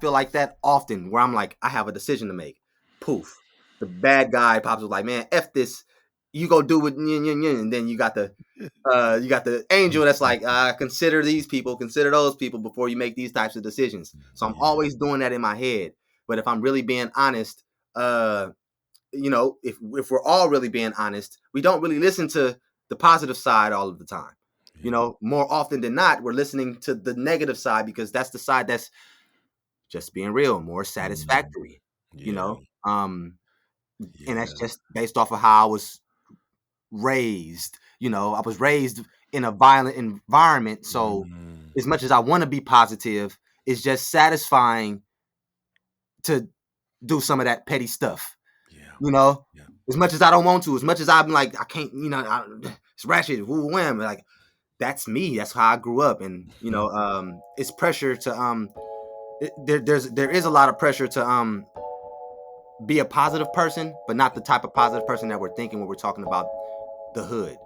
feel like that often, where I'm like, I have a decision to make. Poof, the bad guy pops up like, man, F this. You go do it, and then you got the angel that's like, consider these people, consider those people before you make these types of decisions. So I'm always doing that in my head. But if I'm really being honest, if we're all really being honest, we don't really listen to the positive side all of the time. More often than not, we're listening to the negative side because that's the side that's just being real, more satisfactory. And that's just based off of how I was raised. I was raised in a violent environment, so as much as I want to be positive, it's just satisfying to do some of that petty stuff. As much as I don't want to, as much as I'm like, I can't, it's ratchet, whoo, wham, like that's me. That's how I grew up, and it's pressure to there is a lot of pressure to be a positive person, but not the type of positive person that we're thinking when we're talking about the hood.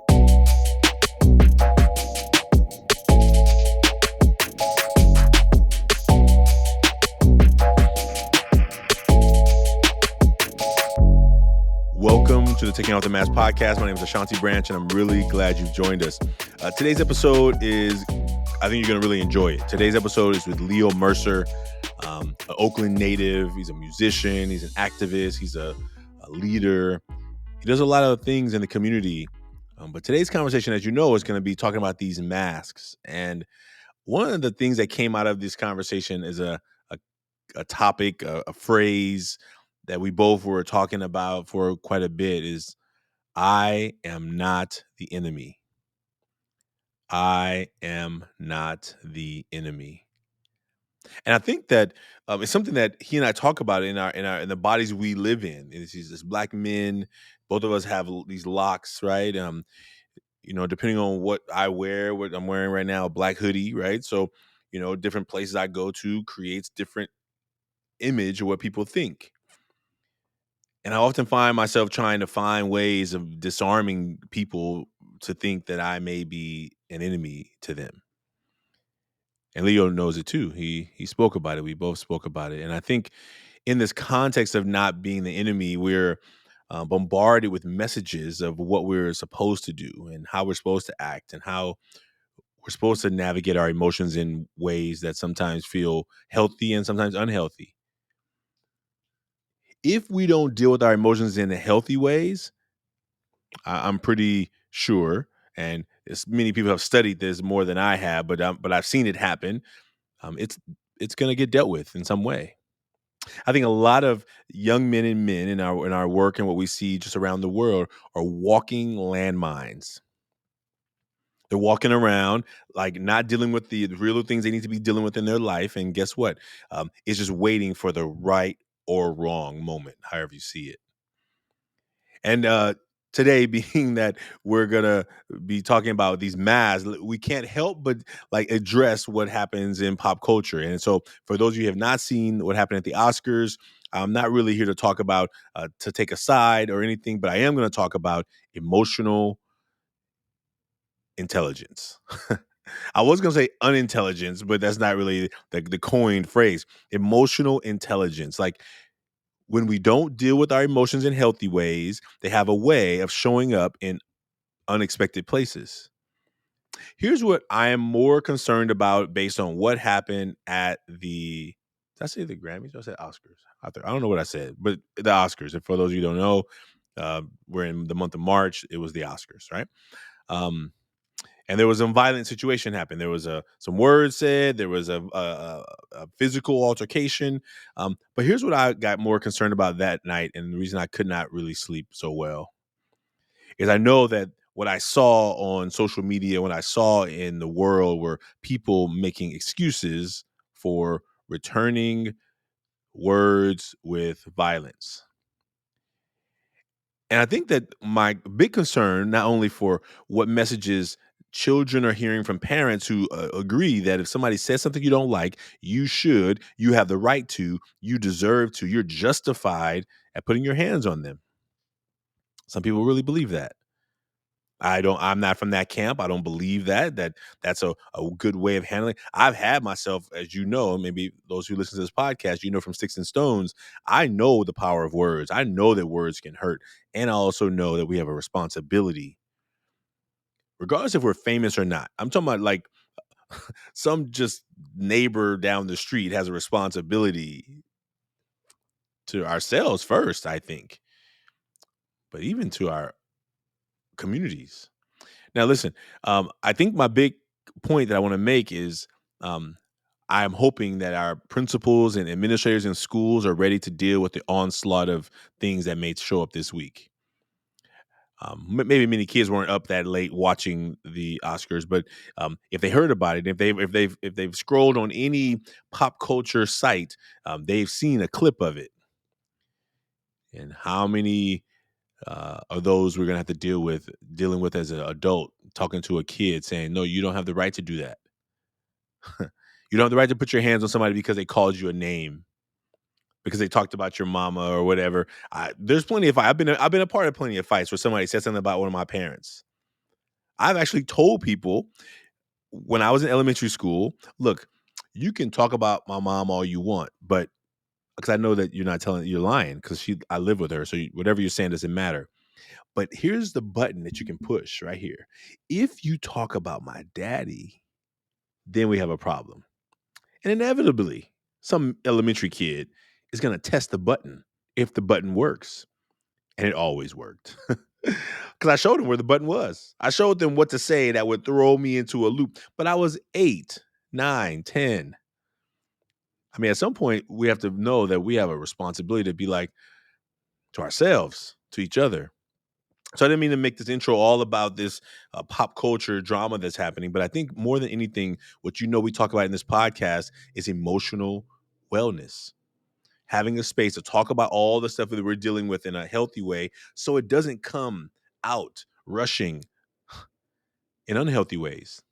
Welcome to the Taking Off the Mask podcast. My name is Ashanti Branch, and I'm really glad you've joined us. Today's episode is, I think you're going to really enjoy it. Today's episode is with Leo Mercer, an Oakland native. He's a musician. He's an activist. He's a leader. He does a lot of things in the community. But today's conversation, as you know, is going to be talking about these masks. And one of the things that came out of this conversation is a topic, a phrase that we both were talking about for quite a bit is, I am not the enemy. I am not the enemy. And I think that it's something that he and I talk about in the bodies we live in. As Black men, both of us have these locks, right? Depending on what I wear, what I'm wearing right now, a black hoodie, right? So, different places I go to creates different image of what people think. And I often find myself trying to find ways of disarming people to think that I may be an enemy to them. And Leo knows it too. He spoke about it. We both spoke about it. And I think in this context of not being the enemy, we're bombarded with messages of what we're supposed to do and how we're supposed to act and how we're supposed to navigate our emotions in ways that sometimes feel healthy and sometimes unhealthy. If we don't deal with our emotions in healthy ways, I'm pretty sure, and many people have studied this more than I have, but I've seen it happen. It's going to get dealt with in some way. I think a lot of young men in our work and what we see just around the world are walking landmines. They're walking around like not dealing with the real things they need to be dealing with in their life, and guess what? It's just waiting for the right or wrong moment, however you see it. And today, being that we're gonna be talking about these masks, we can't help but address what happens in pop culture. And so, for those of you who have not seen what happened at the Oscars, I'm not really here to talk about to take a side or anything, but I am going to talk about emotional intelligence. I was going to say unintelligence, but that's not really the coined phrase. Emotional intelligence, when we don't deal with our emotions in healthy ways, they have a way of showing up in unexpected places. Here's what I am more concerned about based on what happened at did I say the Grammys or I said Oscars? I don't know what I said, but the Oscars. And for those of you who don't know, we're in the month of March. It was the Oscars, right? And there was a violent situation happen. There was some words said. There was a physical altercation. But here's what I got more concerned about that night, and the reason I could not really sleep so well is I know that what I saw on social media, what I saw in the world, were people making excuses for returning words with violence. And I think that my big concern, not only for what messages children are hearing from parents who agree that if somebody says something you don't like, you have the right to, you deserve to, you're justified at putting your hands on them. Some people really believe that. I'm not from that camp. I don't believe that's a good way of handling. I've had myself, as you know, maybe those who listen to this podcast, from Sticks and Stones, I know the power of words. I know that words can hurt. And I also know that we have a responsibility, regardless if we're famous or not. I'm talking about like some just neighbor down the street has a responsibility to ourselves first, I think, but even to our communities. Now, listen, I think my big point that I want to make is um, I'm hoping that our principals and administrators in schools are ready to deal with the onslaught of things that may show up this week. Maybe many kids weren't up that late watching the Oscars, but if they heard about it, if they've scrolled on any pop culture site, they've seen a clip of it. And how many are those we're gonna have to dealing with as an adult, talking to a kid saying, "No, you don't have the right to do that. You don't have the right to put your hands on somebody because they called you a name, because they talked about your mama or whatever." There's plenty of fights. I've been a part of plenty of fights where somebody said something about one of my parents. I've actually told people when I was in elementary school, "Look, you can talk about my mom all you want, but because I know that you're lying because I live with her, so whatever you're saying doesn't matter. But here's the button that you can push right here. If you talk about my daddy, then we have a problem." And inevitably, some elementary kid is going to test the button if the button works. And it always worked. Because I showed them where the button was. I showed them what to say that would throw me into a loop. But I was 8, 9, 10. I mean, at some point, we have to know that we have a responsibility to be like to ourselves, to each other. So I didn't mean to make this intro all about this pop culture drama that's happening, but I think more than anything, what we talk about in this podcast is emotional wellness. Having a space to talk about all the stuff that we're dealing with in a healthy way so it doesn't come out rushing in unhealthy ways.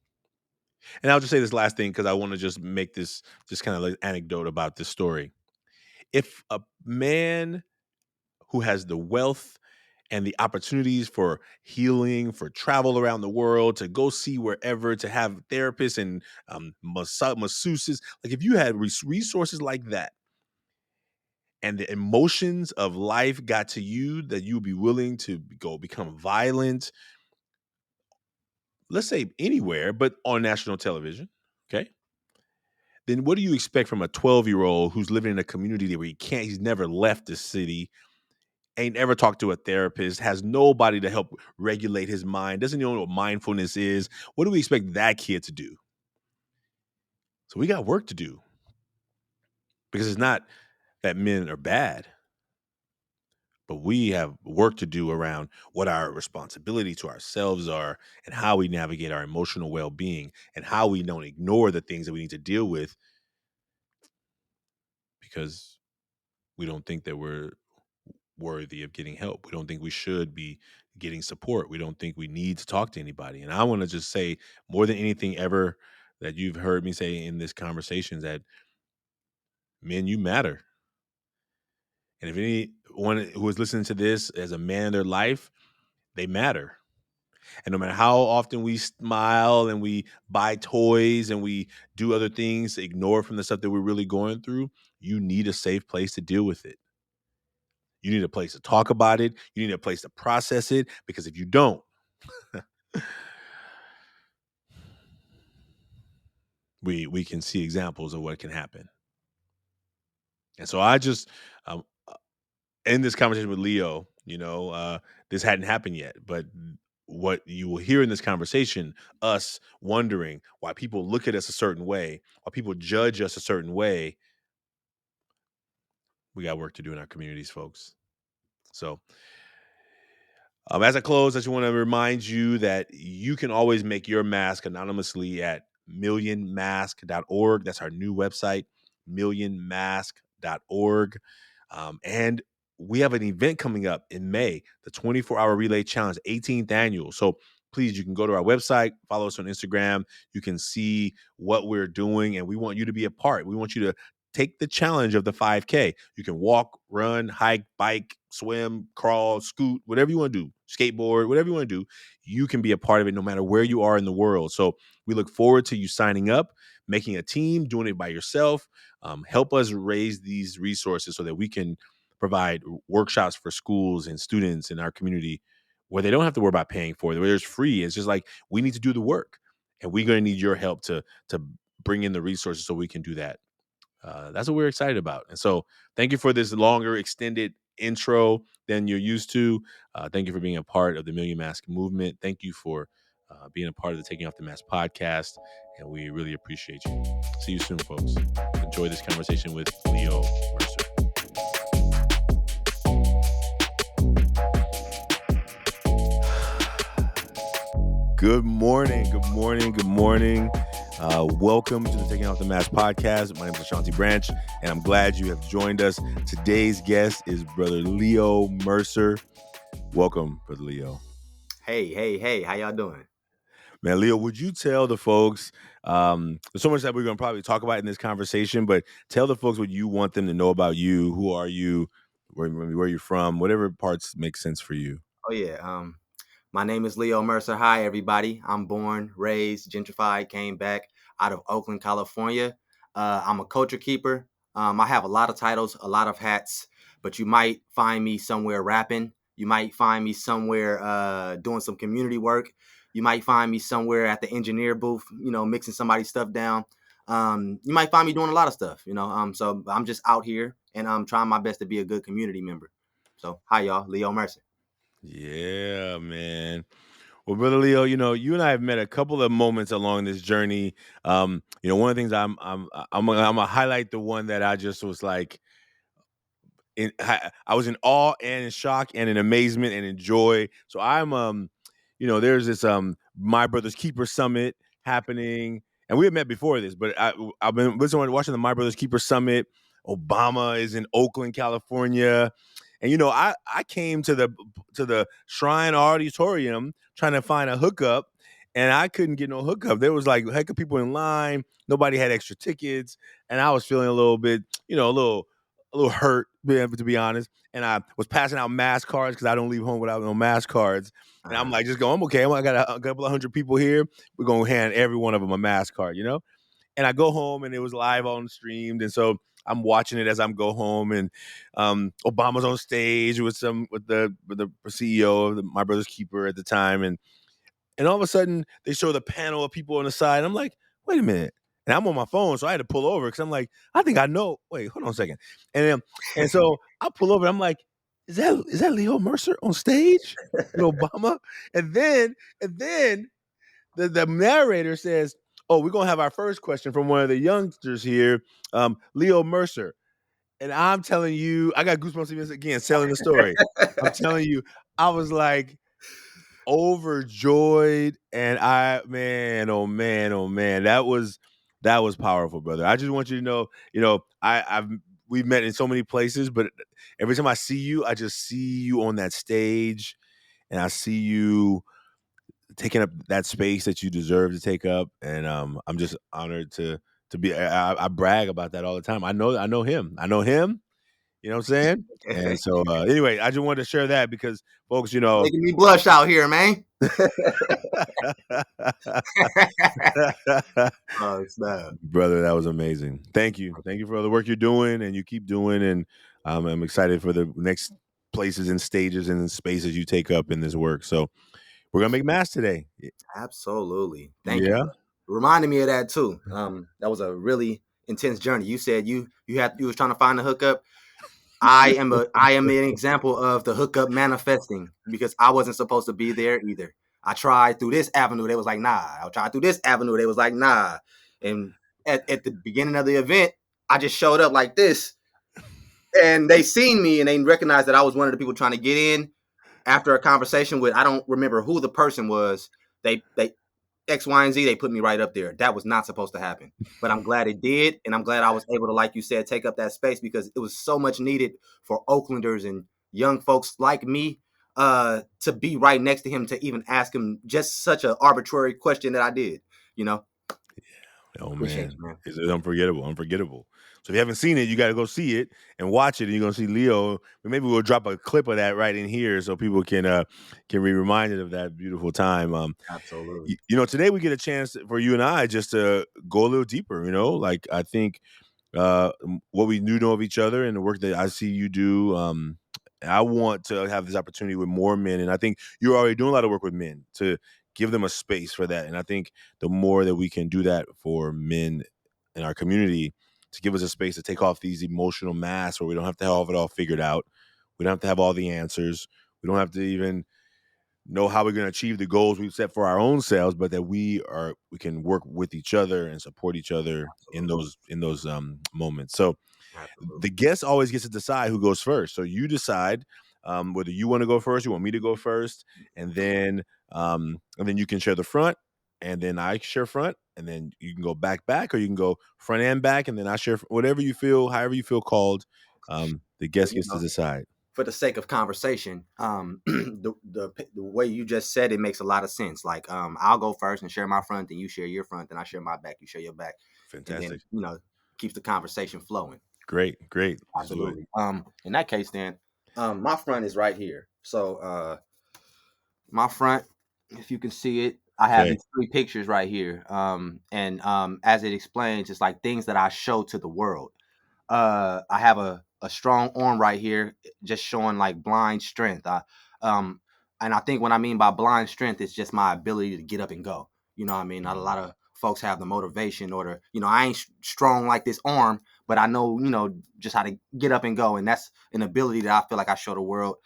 And I'll just say this last thing because I want to just make this just kind of like anecdote about this story. If a man who has the wealth and the opportunities for healing, for travel around the world, to go see wherever, to have therapists and masseuses. Like if you had resources like that and the emotions of life got to you, that you would be willing to go become violent, let's say anywhere, but on national television, okay? Then what do you expect from a 12-year-old who's living in a community where he's never left the city, ain't ever talked to a therapist, has nobody to help regulate his mind, doesn't even know what mindfulness is? What do we expect that kid to do? So we got work to do, because it's not that men are bad, but we have work to do around what our responsibility to ourselves are and how we navigate our emotional well-being and how we don't ignore the things that we need to deal with because we don't think that we're worthy of getting help. We don't think we should be getting support. We don't think we need to talk to anybody. And I want to just say more than anything ever that you've heard me say in this conversation, that men, you matter. And if anyone who is listening to this as a man in their life, they matter. And no matter how often we smile and we buy toys and we do other things to ignore from the stuff that we're really going through, you need a safe place to deal with it. You need a place to talk about it. You need a place to process it, because if you don't, we can see examples of what can happen. And so I just in this conversation with Leo, this hadn't happened yet, but what you will hear in this conversation, us wondering why people look at us a certain way, why people judge us a certain way, we got work to do in our communities, folks. So as I close, I just want to remind you that you can always make your mask anonymously at millionmask.org. That's our new website, millionmask.org. And we have an event coming up in May, the 24-hour relay challenge, 18th annual. So please, you can go to our website, follow us on Instagram. You can see what we're doing, and we want you to be a part. We want you to take the challenge of the 5K. You can walk, run, hike, bike, swim, crawl, scoot, whatever you want to do, skateboard, whatever you want to do. You can be a part of it no matter where you are in the world. So we look forward to you signing up, making a team, doing it by yourself. Help us raise these resources so that we can provide workshops for schools and students in our community where they don't have to worry about paying for it, where it's free. It's just like we need to do the work, and we're going to need your help to bring in the resources so we can do that. That's what we're excited about. And so thank you for this longer, extended intro than you're used to. Thank you for being a part of the Million Mask movement. Thank you for being a part of the Taking Off the Mask podcast. And we really appreciate you. See you soon, folks. Enjoy this conversation with Leo Mercer. Good morning. Good morning. Good morning. Welcome to the Taking Off the Mask podcast. My name is Ashanti Branch, and I'm glad you have joined us. Today's guest is Brother Leo Mercer. Welcome, Brother Leo. Hey. How y'all doing? Man, Leo, would you tell the folks, there's so much that we're going to probably talk about in this conversation, but tell the folks what you want them to know about you. Who are you? Where you're from? Whatever parts make sense for you. Oh, yeah. My name is Leo Mercer. Hi, everybody. I'm born, raised, gentrified, came back out of Oakland, California. I'm a culture keeper. I have a lot of titles, a lot of hats, but you might find me somewhere rapping. You might find me somewhere doing some community work. You might find me somewhere at the engineer booth, mixing somebody's stuff down. You might find me doing a lot of stuff, so I'm just out here and I'm trying my best to be a good community member. So, hi, y'all. Leo Mercer. Yeah, man. Well, Brother Leo, you and I have met a couple of moments along this journey. One of the things I'm gonna highlight the one that I just was like, I was in awe and in shock and in amazement and in joy. So there's this My Brother's Keeper Summit happening, and we had met before this, but I've been watching the My Brother's Keeper Summit. Obama is in Oakland, California. And I came to the Shrine Auditorium trying to find a hookup, and I couldn't get no hookup. There was like a heck of people in line. Nobody had extra tickets, and I was feeling a little bit, a little hurt, to be honest. And I was passing out mask cards because I don't leave home without no mask cards. And I'm like, just going, I'm okay. I got a couple of hundred people here. We're going to hand every one of them a mask card, And I go home, and it was live on streamed. And so I'm watching it as I'm go home, and Obama's on stage with the CEO of My Brother's Keeper at the time, and all of a sudden they show the panel of people on the side. I'm like, wait a minute, and I'm on my phone, so I had to pull over because I'm like, I think I know. Wait, hold on a second, and so I pull over. I'm like, is that Leo Mercer on stage with Obama? And then the narrator says, oh, we're going to have our first question from one of the youngsters here, Leo Mercer. And I'm telling you, I got goosebumps even again telling the story. I'm telling you, I was like overjoyed, and oh man, that was powerful, brother. I just want you to know, we've met in so many places, but every time I see you, I just see you on that stage, and I see you taking up that space that you deserve to take up, and I'm just honored to be. I brag about that all the time. I know him. You know what I'm saying? And so, anyway, I just wanted to share that because, folks, Making me blush out here, man. Oh, snap. Brother, that was amazing. Thank you for all the work you're doing, and you keep doing. And I'm excited for the next places and stages and spaces you take up in this work. So we're gonna make mass today. Absolutely. Thank you, bro. Reminding me of that too. That was a really intense journey. You said you was trying to find a hookup. I am an example of the hookup manifesting because I wasn't supposed to be there either. I tried through this avenue. They was like, nah. I tried through this avenue. They was like, nah. And at the beginning of the event, I just showed up like this. And they seen me and they recognized that I was one of the people trying to get in. After a conversation with, I don't remember who the person was, they X, Y, and Z, they put me right up there. That was not supposed to happen. But I'm glad it did. And I'm glad I was able to, like you said, take up that space because it was so much needed for Oaklanders and young folks like me to be right next to him, to even ask him just such an arbitrary question that I did, Oh Appreciate man, you, man. it's unforgettable, unforgettable. So if you haven't seen it, you got to go see it and watch it, and you're gonna see Leo. Maybe we'll drop a clip of that right in here so people can be reminded of that beautiful time. Absolutely. Today we get a chance for you and I just to go a little deeper. Like I think what we do know of each other and the work that I see you do. I want to have this opportunity with more men, and I think you're already doing a lot of work with men to give them a space for that. And I think the more that we can do that for men in our community, to give us a space to take off these emotional masks where we don't have to have it all figured out, we don't have to have all the answers, we don't have to even know how we're going to achieve the goals we've set for our own selves, but that we can work with each other and support each other in Absolutely. those moments. So Absolutely. the guest always gets to decide who goes first. So you decide whether you want to go first, you want me to go first, and then you can share the front, and then I share front, and then you can go back, or you can go front and back, and then I share whatever you feel, however you feel called. The Well, guest gets to decide. for the sake of conversation, the way you just said it makes a lot of sense. Like, I'll go first and share my front, then you share your front, then I share my back, you share your back, and then Fantastic. keeps the conversation flowing. Great. Let's do it. Absolutely. In that case, then, my front is right here. So, my front, if you can see it, I have Okay. these three pictures right here. And as it explains, it's like things that I show to the world. I have a strong arm right here, just showing like blind strength. Um, and I think what I mean by blind strength is just my ability to get up and go. You know what I mean? Not a lot of folks have the motivation or I ain't strong like this arm, but I know, just how to get up and go. And that's an ability that I feel like I show the world.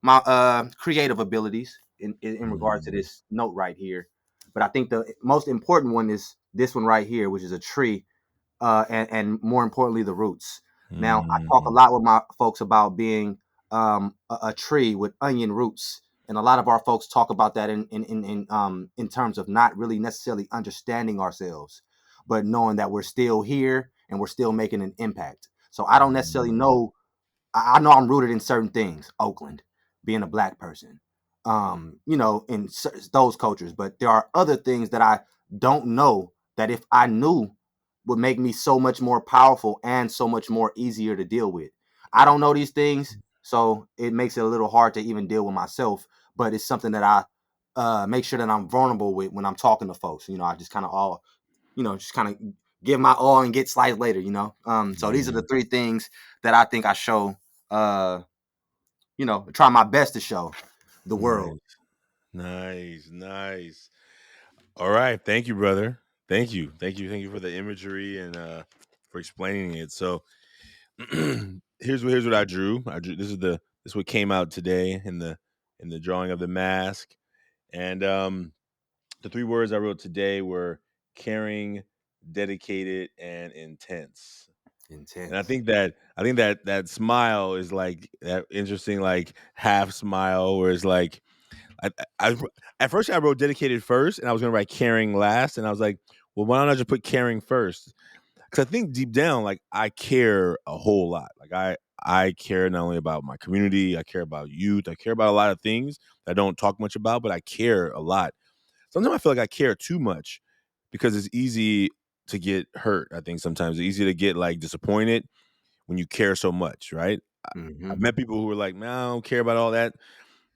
My creative abilities in regard to Mm, this note right here. But I think the most important one is this one right here, which is a tree, and more importantly, the roots. Now, I talk a mm, lot with my folks about being a tree with onion roots, and a lot of our folks talk about that in terms of not really necessarily understanding ourselves, but knowing that we're still here and we're still making an impact. So I don't necessarily mm, know. I know I'm rooted in certain things. Oakland, being a black person, in those cultures, but there are other things that I don't know that if I knew would make me so much more powerful and so much more easier to deal with. I don't know these things, so it makes it a little hard to even deal with myself. But it's something that I make sure that I'm vulnerable with when I'm talking to folks. I just kind of just kind of give my all and get sliced later. So these are the mm. three things that I think I show. Uh, try my best to show the world. Nice. Nice. All right. Thank you, brother. Thank you for the imagery and for explaining it. So here's what I drew. This is what came out today in the drawing of the mask. And the three words I wrote today were caring, dedicated, and intense. And Intense. I think that smile is like that interesting like half smile where it's like I at first I wrote dedicated first, and I was gonna write caring last, and I was like, well, why don't I just put caring first? Because I think deep down, like I care a whole lot. Like I care not only about my community, I care about youth, I care about a lot of things that I don't talk much about, but I care a lot. Sometimes I feel like I care too much because it's easy to get hurt. I think sometimes it's easy to get like disappointed when you care so much, right? I've Hmm. met people who are like, man, I don't care about all that.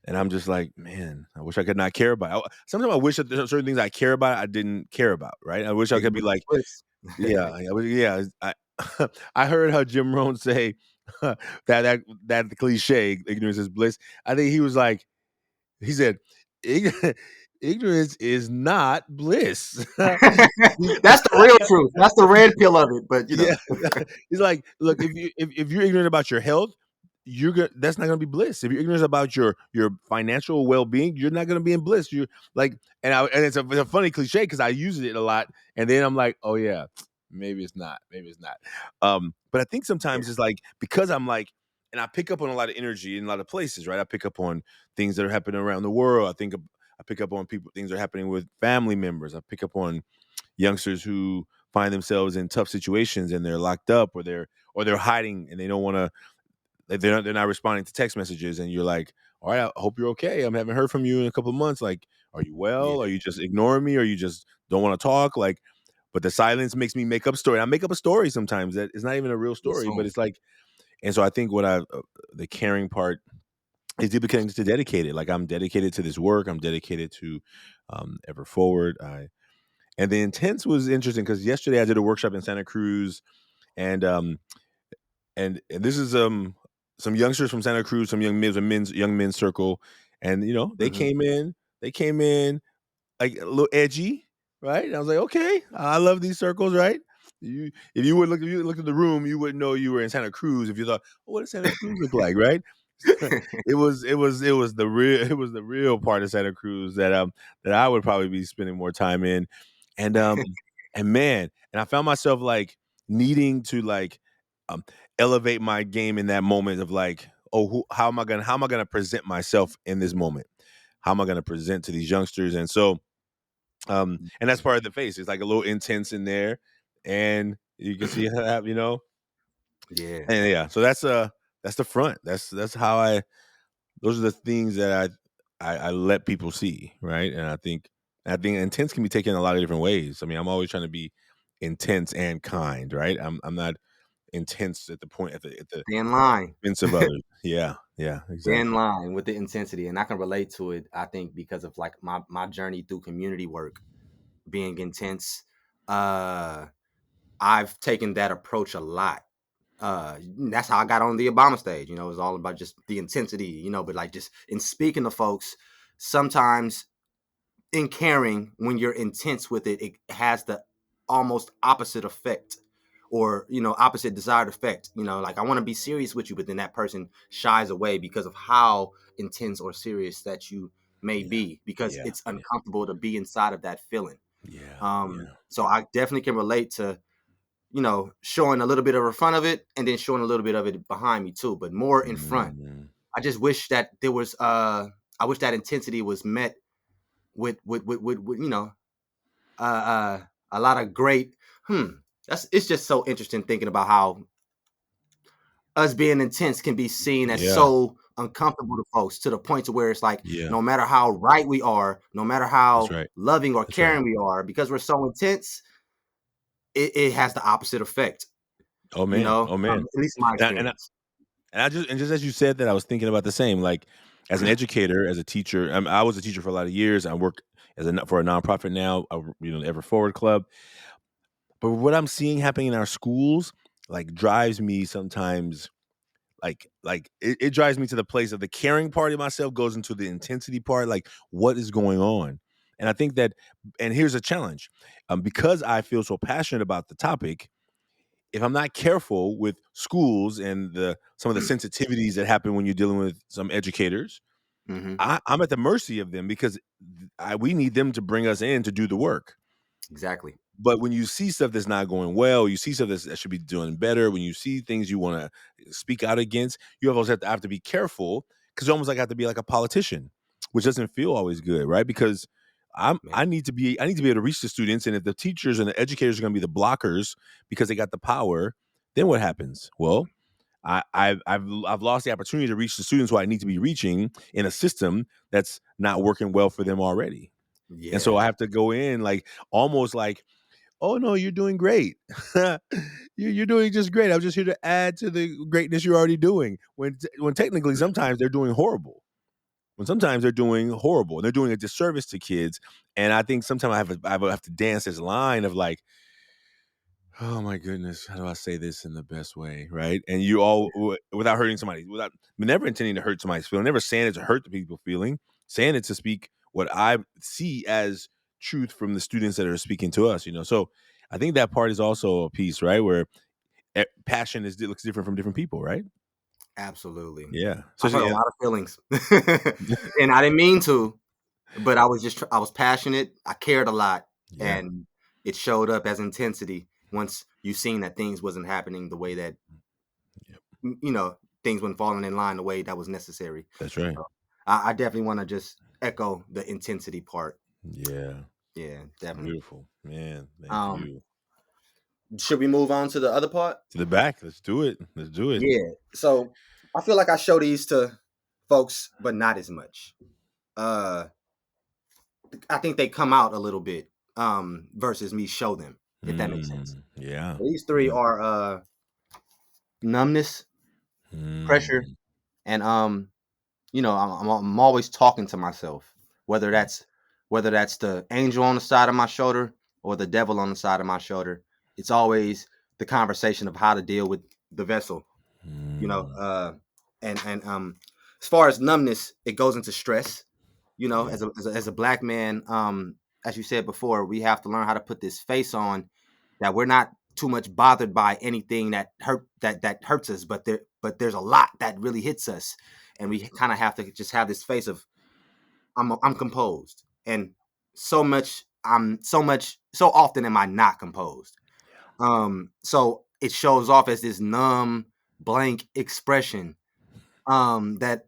And I'm just like, man, I wish I could not care about. Sometimes I wish that there's certain things I care about I didn't care about. Right? I wish I could be like, yeah, yeah. I heard how Jim Rohn say that the cliche, ignorance is bliss. I think he was like, he said, ignorance is not bliss. That's the real truth. That's the red pill of it. But Yeah, he's like, look, if you're ignorant about your health, that's not gonna be bliss. If you're ignorant about your financial well being, you're not gonna be in bliss. You're like, and it's a funny cliche because I use it a lot, and then I'm like, oh yeah, maybe it's not. But I think yeah, sometimes it's like because I'm like, and I pick up on a lot of energy in a lot of places, right? I pick up on things that are happening around the world. I pick up on things that are happening with family members. I pick up on youngsters who find themselves in tough situations and they're locked up or they're hiding and they don't want to they're not responding to text messages and you're like, all right, I hope you're okay. I haven't heard from you in a couple of months. Like, are you yeah, well? Are you just ignoring me or you just don't want to talk? Like, but the silence makes me make up story. I make up a story sometimes that is not even a real Yes, story, but man. it's like, and so I think what the caring part is deeply connected to dedicated. Like I'm dedicated to this work. I'm dedicated to ever forward. And the intense was interesting because yesterday I did a workshop in Santa Cruz, and and this is some youngsters from Santa Cruz, some young men's circle, and they Mhm. came in like a little edgy, right? And I was like, okay, I love these circles, right? If you looked at the room, you wouldn't know you were in Santa Cruz if you thought, oh, what does Santa Cruz look like, right? It was the real part of Santa Cruz that I would probably be spending more time in, and man, and I found myself like needing to like um elevate my game in that moment of like, oh, how am I gonna present myself in this moment? How am I gonna present to these youngsters? And so and that's part of the face. It's like a little intense in there, and you can see how. Yeah. And yeah, so that's the front. That's how I. Those are the things that I let people see, right? And I think intense can be taken in a lot of different ways. I mean, I'm always trying to be intense and kind, right? I'm not intense at the point at the Stay in line. expense of others. Yeah, yeah, Stay in exactly. line with the intensity, and I can relate to it. I think because of like my journey through community work being intense, uh, I've taken that approach a lot. That's how I got on the Obama stage. It was all about just the intensity. But like just in speaking to folks, sometimes in caring, when you're intense with it, it has the almost opposite effect, or opposite desired effect. Like I want to be serious with you, but then that person shies away because of how intense or serious that you may Yeah, be, because yeah, it's yeah, uncomfortable to be inside of that feeling. yeah, yeah. So I definitely can relate to showing a little bit of the front of it, and then showing a little bit of it behind me too, but more in front. Mm, I just wish that there was I wish that intensity was met with uh, uh, a lot of great. That's It's just so interesting thinking about how us being intense can be seen as yeah, so uncomfortable to folks, to the point to where it's like yeah. no matter how right we are, no matter That's how right. loving or That's right. caring we are, because we're so intense, it has the opposite effect. Oh man. Oh man. At least in my And I, and I, experience. and just as you said that, I was thinking about the same. Like as an educator, as a teacher, I was a teacher for a lot of years. I work for a nonprofit now, the Ever Forward Club. But what I'm seeing happening in our schools, like, drives me sometimes. It drives me to the place of the caring part of myself goes into the intensity part. Like, what is going on? And I think that, and here's a challenge, because I feel so passionate about the topic. If I'm not careful with schools and the some of the sensitivities that happen when you're dealing with some educators, Hmm. I'm at the mercy of them because we need them to bring us in to do the work. Exactly. But when you see stuff that's not going well, you see stuff that should be doing better. When you see things you want to speak out against, you almost have to be careful because you almost like have to be like a politician, which doesn't feel always good, right? Because Man. I need to be able to reach the students, and if the teachers and the educators are going to be the blockers because they got the power, then what happens? Well, I've lost the opportunity to reach the students who I need to be reaching in a system that's not working well for them already. And so I Yeah. have to go in like almost like, oh no, you're doing great. You're doing just great. I'm just here to add to the greatness you're already doing. When technically sometimes they're doing horrible. When sometimes they're doing horrible and they're doing a disservice to kids. And I think sometimes I have to dance this line of like, oh my goodness, how do I say this in the best way, right? And you all without hurting somebody, without never intending to hurt somebody's feeling, never saying it to hurt the people feeling, saying it to speak what I see as truth from the students that are speaking to us. So I think that part is also a piece, right, where passion looks different from different people, right? Absolutely. Yeah, I've hurt especially a lot of feelings, and I didn't mean to, but I was passionate. I cared a lot, yeah, and it showed up as intensity once you seen that things wasn't happening the way that yep, things weren't falling in line the way that was necessary. that's right. So I definitely want to just echo the intensity part. Yeah, Yeah, definitely. beautiful, man. Thank Um, you. should we move on to the other part? To the back. Let's do it. Let's do it. Yeah. So I feel like I show these to folks, but not as much. Uh, I think they come out a little bit versus me show them. if that makes sense. Yeah. So these three Yeah. are numbness, pressure, Mm. and I'm always talking to myself, whether that's the angel on the side of my shoulder or the devil on the side of my shoulder. It's always the conversation of how to deal with the vessel, you know. Mm. And as far as numbness, it goes into stress. Yeah. As a black man, as you said before, we have to learn how to put this face on that we're not too much bothered by anything that hurts us, but there's a lot that really hits us, and we kind of have to just have this face of I'm composed, and so often am I not composed. So it shows off as this numb, blank expression that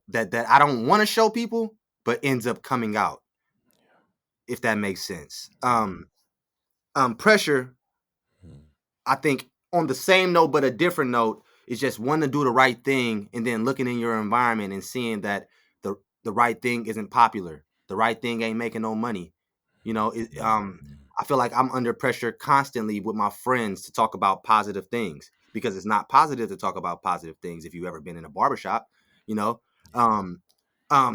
I don't want to show people, but ends up coming out, if that makes sense. Pressure, Mm. I think, on the same note but a different note, is just wanting to do the right thing and then looking in your environment and seeing that the right thing isn't popular. The right thing ain't making no money. Mm. I feel like I'm under pressure constantly with my friends to talk about positive things because it's not positive to talk about positive things if you've ever been in a barbershop, you know. Um,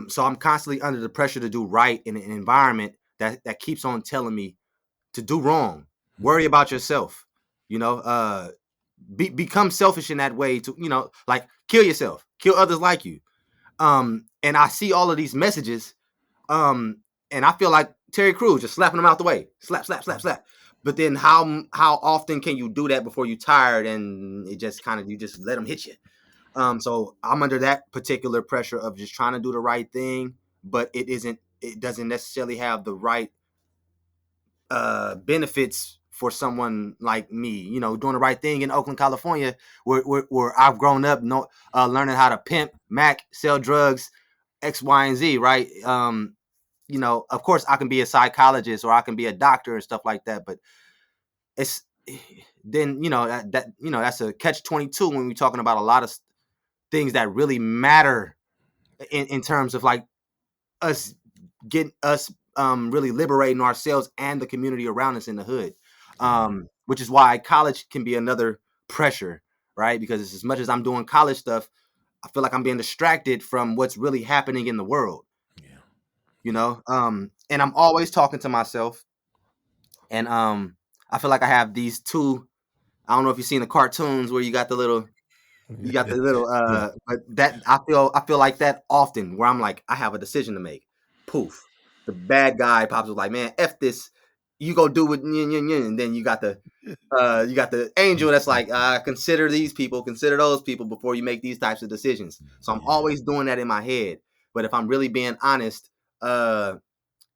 so I'm constantly under the pressure to do right in an environment that keeps on telling me to do wrong. Worry Mm. about yourself. You know, become selfish in that way to, like kill yourself, kill others like you. And I see all of these messages, um, and I feel like Terry Crews just slapping them out the way, slap, slap, slap, slap. But then how often can you do that before you tired and it just kind of you just let them hit you? So I'm under that particular pressure of just trying to do the right thing, but it doesn't necessarily have the right benefits for someone like me, doing the right thing in Oakland, California, where I've grown up, learning how to pimp, Mac, sell drugs, X, Y, and Z, right? Of course, I can be a psychologist or I can be a doctor and stuff like that, but it's then that's a catch-22 when we're talking about a lot of things that really matter in terms of like us getting us really liberating ourselves and the community around us in the hood, Yeah. which is why college can be another pressure, right? Because as much as I'm doing college stuff, I feel like I'm being distracted from what's really happening in the world, Yeah. and I'm always talking to myself, and I feel like I have these two. I don't know if you've seen the cartoons where you got the little Yeah. but that I feel like that often where I'm like, I have a decision to make. Poof. The bad guy pops up like, man, F this. You go do it, yin, yin, yin. And then you got the angel that's like, consider these people, consider those people before you make these types of decisions. So I'm Yeah. always doing that in my head. But if I'm really being honest, uh,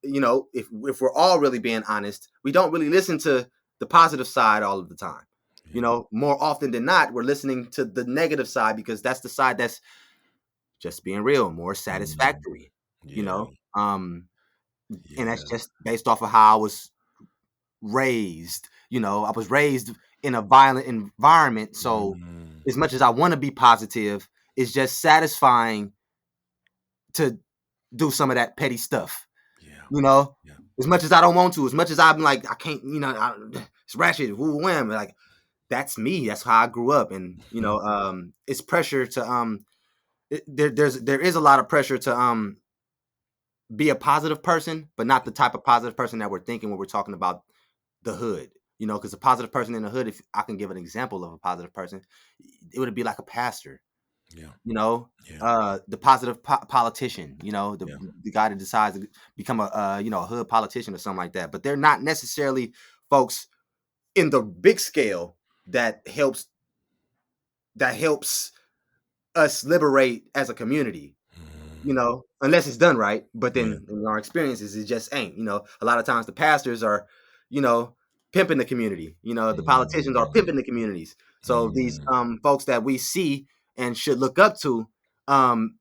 if we're all really being honest, we don't really listen to the positive side all of the time. Yeah. More often than not, we're listening to the negative side because that's the side that's just being real, more Mm. satisfactory. You Yeah. know, um, and that's Yeah. just based off of how I was raised. I was raised in a violent environment, so Mm. as much as I want to be positive, it's just satisfying to do some of that petty stuff. Yeah. you know, Yeah. as much as I don't want to, as much as I'm like, I can't, it's ratchet, whoo, wham. Like, that's me. That's how I grew up. And, it's pressure to, there is a lot of pressure to, be a positive person, but not the type of positive person that we're thinking when we're talking about the hood, because a positive person in the hood, if I can give an example of a positive person, it would be like a pastor, Yeah. you know, Yeah. the positive politician, the Yeah. the guy that decides to become a hood politician or something like that. But they're not necessarily folks in the big scale that helps us liberate as a community, Mm. unless it's done right. But Yeah. then in our experiences, it just ain't. A lot of times the pastors are, you know, pimping the community. The politicians are Mm. pimping the communities. So these Mm. folks that we see and should look up to,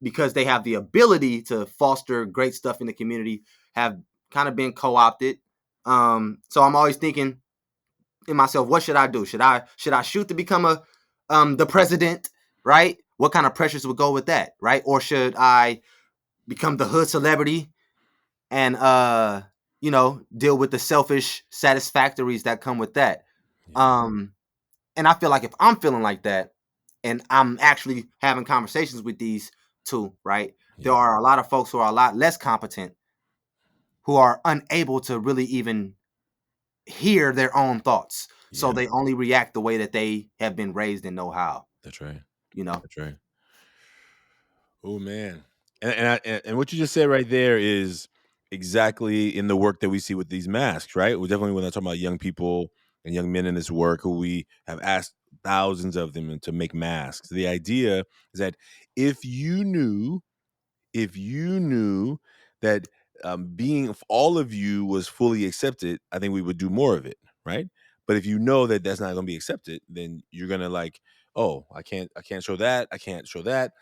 because they have the ability to foster great stuff in the community, have kind of been co-opted. So I'm always thinking in myself, what should I do? Should I shoot to become the president, right? What kind of pressures would go with that, right? Or should I become the hood celebrity and deal with the selfish satisfactories that come with that? Yeah. And I feel like if I'm feeling like that and I'm actually having conversations with these two, right? There Yeah. are a lot of folks who are a lot less competent who are unable to really even hear their own thoughts. So Yeah. they only react the way that they have been raised and know how, That's right. you know? That's right. Oh man, and what you just said right there is exactly in the work that we see with these masks, right? We definitely when I talk about young people and young men in this work who we have asked thousands of them to make masks. The idea is that if you knew if you knew that being all of you was fully accepted, I think we would do more of it, right? But if you know that that's not going to be accepted, then you're gonna like, oh, I can't show that, I can't show that.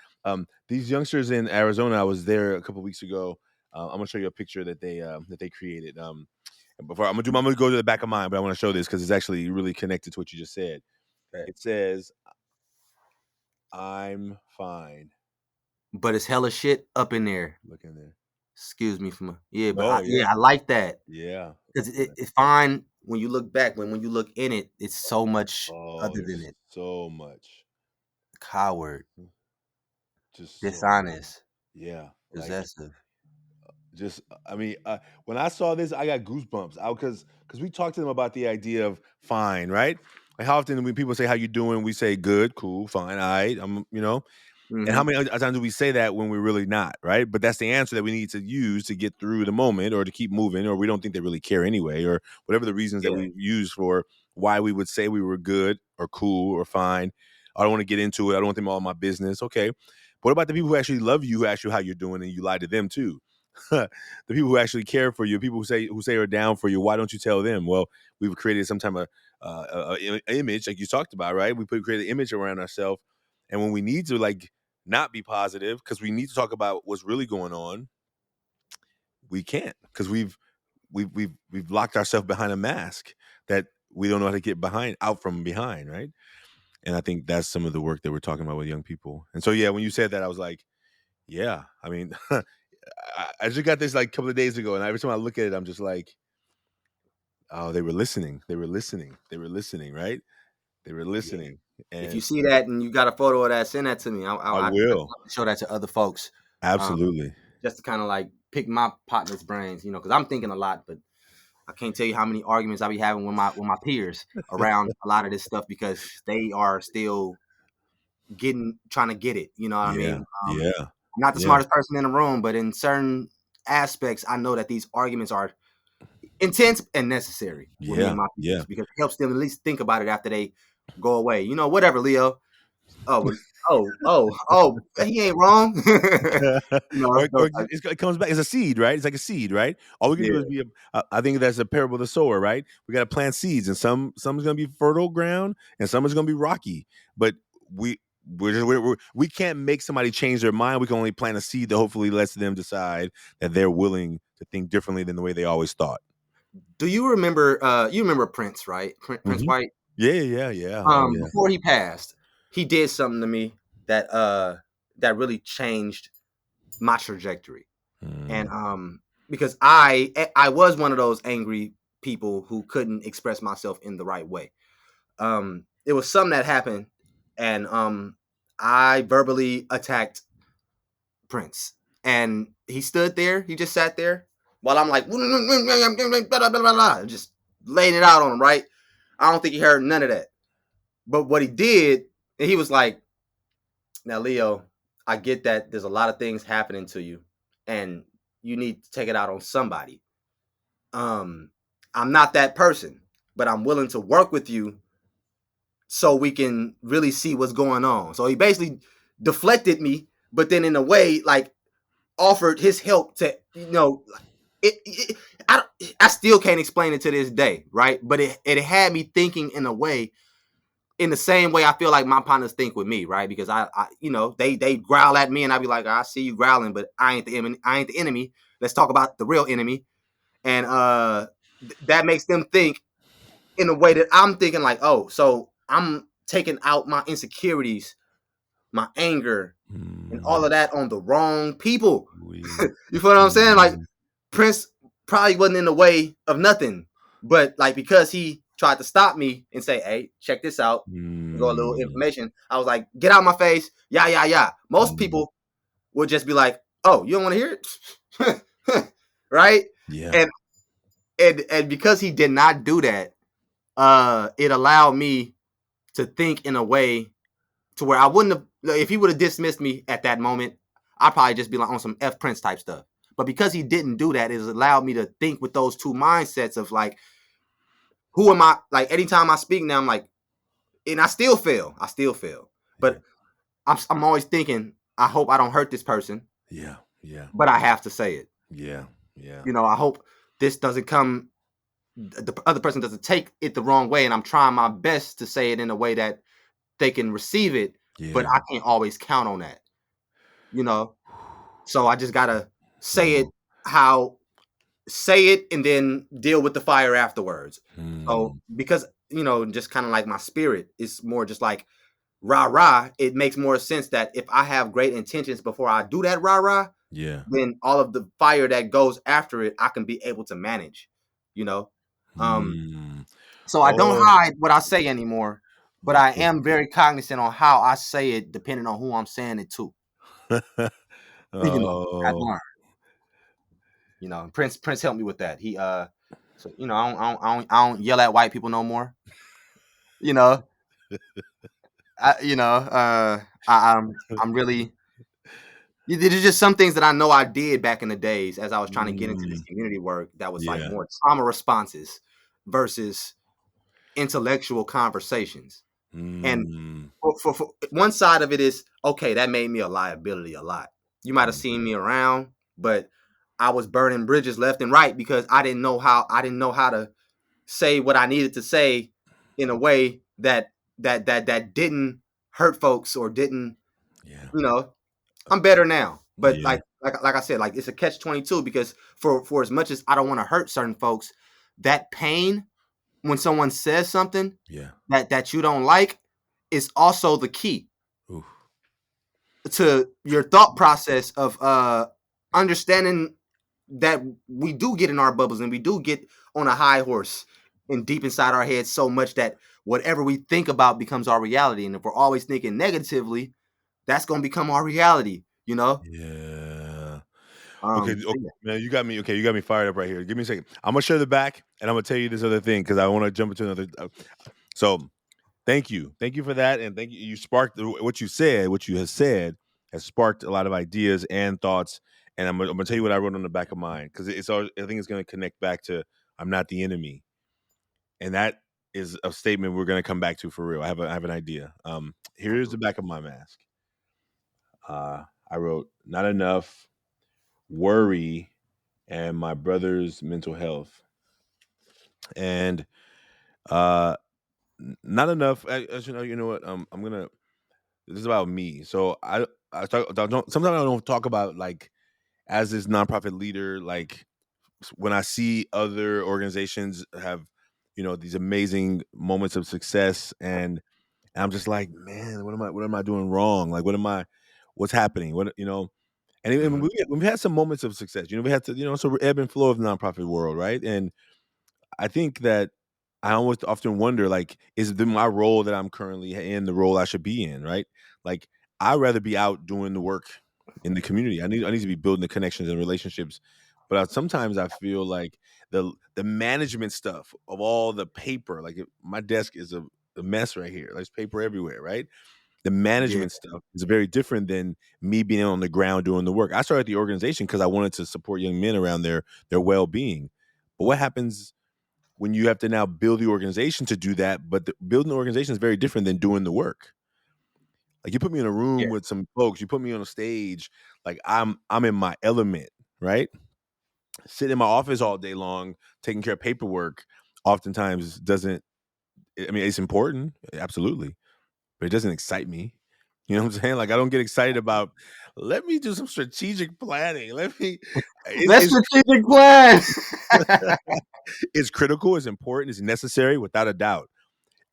These youngsters in Arizona, I was there a couple weeks ago. I'm gonna show you a picture that they created. Before I'm gonna go to the back of mine, but I want to show this because it's actually really connected to what you just said. Right. It says, "I'm fine." But it's hella shit up in there. Look in there. Excuse me for my but Oh yeah, yeah, I like that yeah. because it's fine when you look back. When you look in it, it's so much Oh, other than there's it. so much. Coward, Just so much. dishonest, Yeah, like possessive. just I mean, when I saw this, I got goosebumps. I because we talked to them about the idea of fine, right? Like how often when people say how you doing, we say good, cool, fine, all right. And how Hmm. many other times do we say that when we're really not, right? But that's the answer that we need to use to get through the moment or to keep moving, or we don't think they really care anyway, or whatever the reasons that Yeah, we use for why we would say we were good or cool or fine. I don't want to get into it. I don't want them all in my business. Okay. But what about the people who actually love you, who ask you how you're doing, and you lie to them too? The people who actually care for you, people who say are down for you, why don't you tell them? Well, we've created some type of image, like you talked about, right? We create an image around ourselves, and when we need to like not be positive because we need to talk about what's really going on, we can't because we've locked ourselves behind a mask that we don't know how to get behind out from behind, right? And I think that's some of the work that we're talking about with young people. And so yeah, when you said that, I was like, yeah, I mean, I just got this like a couple of days ago, and every time I look at it, I'm just like, oh, they were listening, they were listening, they were listening, right? They were yeah. listening, If you and see that and you got a photo of that, send that to me. I I'd will love to show that to other folks, um, absolutely. just to kind of like pick my partner's brains, because I'm thinking a lot, but I can't tell you how many arguments I be having with my peers around a lot of this stuff because they are still trying to get it. You know what I Yeah, mean? yeah, I'm not the yeah, smartest person in the room, but in certain aspects, I know that these arguments are intense and necessary with me and yeah, my yeah. peers because it helps them at least think about it after they go away. Whatever, Leo. Oh, he ain't wrong. Or it comes back as a seed, right? It's like a seed, right? All we can Yeah, do is be. I think that's a parable of the sower, right? We got to plant seeds, and some's going to be fertile ground, and some is going to be rocky. But we we can't make somebody change their mind. We can only plant a seed that hopefully lets them decide that they're willing to think differently than the way they always thought. do you remember? You remember Prince, right? Prince Hmm. White. Yeah, yeah, yeah. Oh, yeah. Before he passed, he did something to me that really changed my trajectory. And Mm, because I was one of those angry people who couldn't express myself in the right way. It was something that happened, and I verbally attacked Prince, and he stood there. He just sat there while I'm like, just laying it out on him. Right? I don't think he heard none of that. But what he did, and he was like, "Now, Leo, I get that there's a lot of things happening to you, and you need to take it out on somebody. Um, I'm not that person, but I'm willing to work with you so we can really see what's going on." So he basically deflected me, but then in a way, like offered his help to, I still can't explain it to this day, right? But it had me thinking in a way, in the same way I feel like my partners think with me, right? Because they growl at me and I be like, I see you growling, but I ain't the enemy. I ain't the enemy. Let's talk about the real enemy. And that makes them think in a way that I'm thinking like, oh, so I'm taking out my insecurities, my anger, and all mm, of that on the wrong people. we, You feel what I'm saying? Like mm, Prince probably wasn't in the way of nothing, but like because he tried to stop me and say, "Hey, check this out." Go a little Mm, information. I was like, "Get out my face!" Yeah, yeah, yeah. Most mm, people would just be like, "Oh, you don't want to hear it," right? yeah, And and because he did not do that, it allowed me to think in a way to where I wouldn't have. If he would have dismissed me at that moment, I'd probably just be like on some F Prince type stuff. But because he didn't do that, it has allowed me to think with those two mindsets of like, who am I? Like anytime I speak now, I'm like, and I still fail. I still fail. yeah, But I'm always thinking, I hope I don't hurt this person, yeah, yeah, but I have to say it. yeah, yeah, I hope this doesn't come, the other person doesn't take it the wrong way. And I'm trying my best to say it in a way that they can receive it, but yeah. I can't always count on that, you know? So I just gotta say it So, how, say it and then deal with the fire afterwards. So mm, because, just kind of like my spirit is more just like rah rah, it makes more sense that if I have great intentions before I do that rah rah, yeah. then all of the fire that goes after it, I can be able to manage, you know? Um, Mm. so I don't Oh, hide what I say anymore, but I okay. am very cognizant on how I say it depending on who I'm saying it to. I've Oh. learned. Prince helped me with that. So I don't yell at white people no more. You know, I'm really. There's just some things that I know I did back in the days as I was trying to get into this Mm, community work that was like yeah. more trauma responses versus intellectual conversations. And Mm, for one side of it is okay, that made me a liability a lot. You might have mm, seen me around, but I was burning bridges left and right because I didn't know how to say what I needed to say in a way that didn't hurt folks or didn't, yeah. you know, I'm better now. But Yeah. like I said, like it's a catch 22 because for as much as I don't want to hurt certain folks, that pain when someone says something Yeah. that you don't like is also the key Oof. to your thought process of understanding that we do get in our bubbles and we do get on a high horse and deep inside our heads so much that whatever we think about becomes our reality. And if we're always thinking negatively, that's going to become our reality, you know? Yeah. Okay, So okay, yeah. man, you got me fired up right here. Give me a second. I'm gonna share the back, and I'm gonna tell you this other thing because I want to jump into another. So, thank you for that, and thank you. You sparked what you said. What you have said has sparked a lot of ideas and thoughts. And I'm gonna tell you what I wrote on the back of mine because it's all. I think it's gonna connect back to I'm not the enemy, and that is a statement we're gonna come back to for real. I have an idea. Here's the back of my mask. I wrote not enough worry and my brother's mental health. And uh not enough as you know what I'm gonna this is about me. So I don't sometimes I don't talk about like as this nonprofit leader, like when I see other organizations have these amazing moments of success, and I'm just like, man, what am I doing wrong? Like what's happening, and Mhm. we've had some moments of success. We had to, so ebb and flow of the nonprofit world, right? And I think that I almost often wonder, like, is my role that I'm currently in the role I should be in, right? Like, I'd rather be out doing the work in the community. I need to be building the connections and relationships. But sometimes I feel like the management stuff of all the paper, like my desk is a mess right here. There's paper everywhere, right? The Yeah. management stuff is very different than me being on the ground doing the work. I started the organization because I wanted to support young men around their well being. But what happens when you have to now build the organization to do that? But building the organization is very different than doing the work. Like you put me in a Yeah. room with some folks, you put me on a stage, like I'm in my element, right? Sitting in my office all day long, taking care of paperwork, oftentimes doesn't. I mean, it's important, absolutely, but it doesn't excite me. You know what I'm saying? Like I don't get excited about. Let me do some strategic planning. Let me. Let's strategic plan. It's critical. It's important. It's necessary, without a doubt.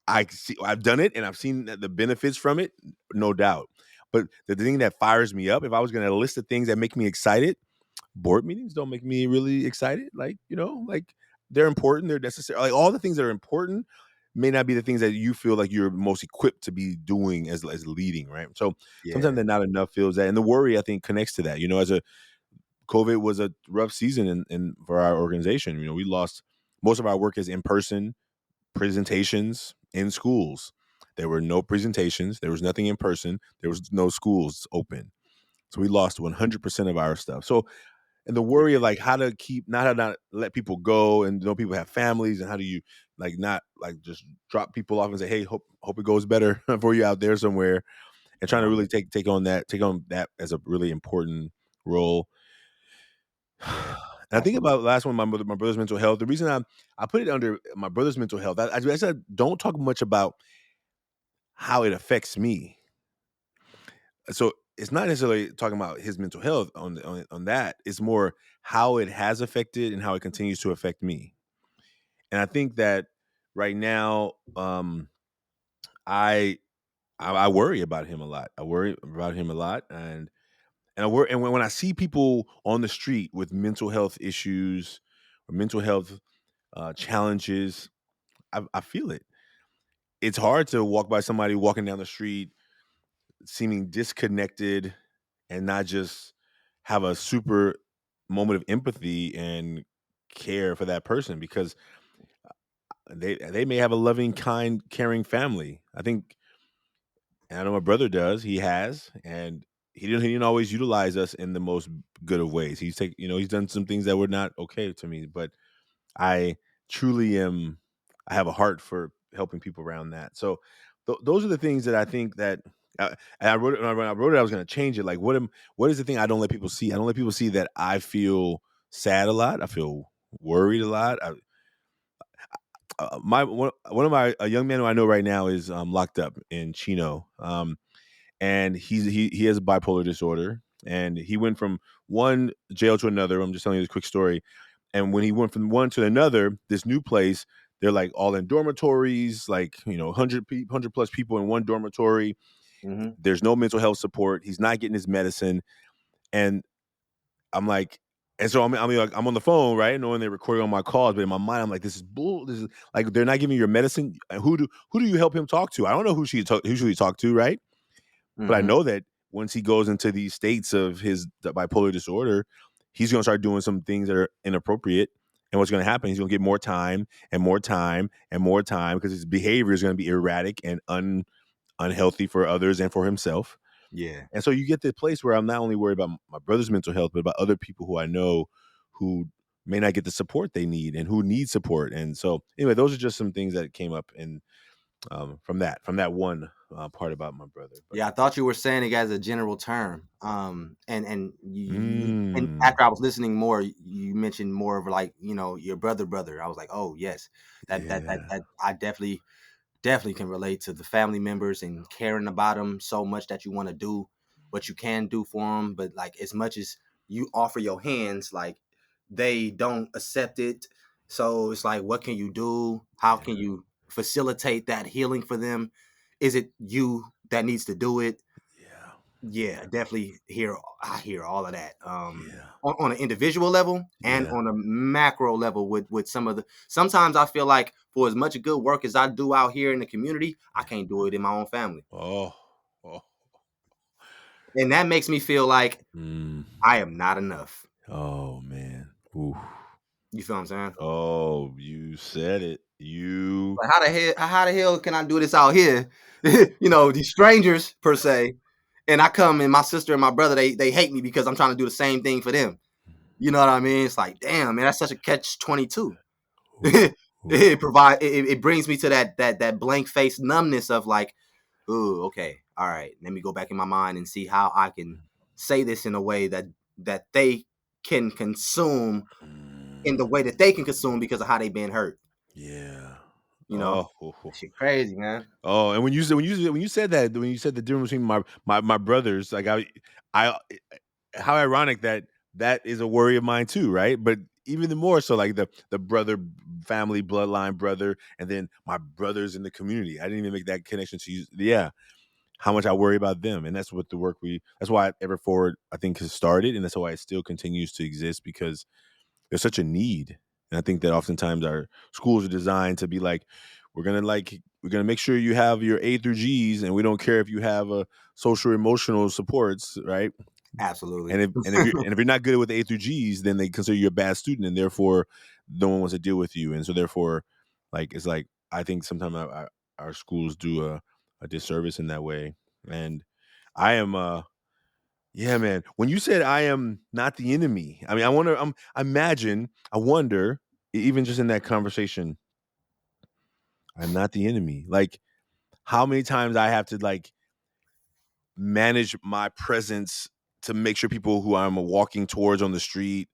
I've done it and I've seen the benefits from it, no doubt. But the thing that fires me up, if I was going to list the things that make me excited, board meetings don't make me really excited. Like they're important, they're necessary. Like all the things that are important may not be the things that you feel like you're most equipped to be doing as leading, right? So sometimes Yeah. that not enough feels that, and the worry I think connects to that. As a COVID was a rough season in for our organization. We lost most of our work is in person presentations in schools. There were no presentations. There was nothing in person. There was no schools open. So we lost 100% of our stuff. So, and the worry of like how to keep, not how not let people go, and people have families, and how do you like not like just drop people off and say, hey, hope it goes better for you out there somewhere, and trying to Uh-huh. really take on that as a really important role. And I think Absolutely. about the last one, my brother's mental health. The reason I put it under my brother's mental health, I said don't talk much about how it affects me. So it's not necessarily talking about his mental health on that. It's more how it has affected and how it continues to affect me. And I think that right now, I I worry about him a lot. I worry about him a lot, and I worry. And when I see people on the street with mental health issues or mental health challenges, I feel it. It's hard to walk by somebody walking down the street seeming disconnected and not just have a super moment of empathy and care for that person, because they may have a loving, kind, caring family. I think, and I know my brother does. He has, and he didn't always utilize us in the most good of ways. He's done some things that were not okay to me, but I truly am. I have a heart for helping people around that. So those are the things that I think that. And I wrote it. When I wrote it, I was going to change it. Like, what is the thing I don't let people see? I don't let people see that I feel sad a lot. I feel worried a lot. My one of my a young man who I know right now is locked up in Chino, and he has a bipolar disorder, and he went from one jail to another. I'm just telling you this quick story. And when he went from one to another, this new place, they're like all in dormitories, like 100 plus people in one dormitory. Mm-hmm. There's no mental health support. He's not getting his medicine, and I'm like, and so I'm on the phone, right, knowing they're recording on my calls, but in my mind, I'm like, this is bull. This is like they're not giving you your medicine. Who do you help him talk to? I don't know who should he talk to, right? But I Mm-hmm. know that once he goes into these states of the bipolar disorder, he's going to start doing some things that are inappropriate. And what's going to happen? He's going to get more time and more time and more time because his behavior is going to be erratic and unhealthy for others and for himself. Yeah. And so you get to the place where I'm not only worried about my brother's mental health, but about other people who I know who may not get the support they need and who need support. And so, anyway, those are just some things that came up in from that one part about my brother. But Yeah, I thought you were saying it as a general term. And and mm, after I was listening more, you mentioned more of like, your brother. I was like, oh yes, yeah, that I definitely can relate to the family members and caring about them so much that you want to do what you can do for them, but like as much as you offer your hands, like they don't accept it. So it's like, what can you do? How yeah, can you facilitate that healing for them? Is it you that needs to do it? yeah, Yeah, definitely I hear all of that. yeah, On an individual level and yeah, on a macro level with some of the sometimes I feel like for as much good work as I do out here in the community, I yeah. can't do it in my own family. Oh, oh, And that makes me feel like mm, I am not enough. oh man. Ooh. You feel what I'm saying? Oh, you said it. You. Like how the hell can I do this out here? These strangers per se. And I come and my sister and my brother, they hate me because I'm trying to do the same thing for them. You know what I mean? It's like, damn, man, that's such a catch 22. Ooh, ooh, It brings me to that blank face numbness of like, ooh, okay, all right, let me go back in my mind and see how I can say this in a way that they can consume in the mm, way that they can consume because of how they been hurt. yeah. You know, Oh, oh, oh. that shit crazy, man. Oh, and when you said the difference between my brothers, like I how ironic that that is a worry of mine too, right? But even the more so, like the brother family bloodline brother, and then my brothers in the community. I didn't even make that connection to you. Yeah, how much I worry about them, and that's what the work we. That's why Ever Forward I think has started, and that's why it still continues to exist because there's such a need. And I think that oftentimes our schools are designed to be like, we're gonna make sure you have your A through G's, and we don't care if you have a social emotional supports, right? Absolutely. And if you're not good with A through G's, then they consider you a bad student, and therefore no one wants to deal with you. And so therefore, like it's like I think sometimes our schools do a disservice in that way. And I am yeah, man. When you said I am not the enemy, I mean, I wonder, even just in that conversation, I'm not the enemy. Like, how many times I have to like manage my presence to make sure people who I'm walking towards on the street,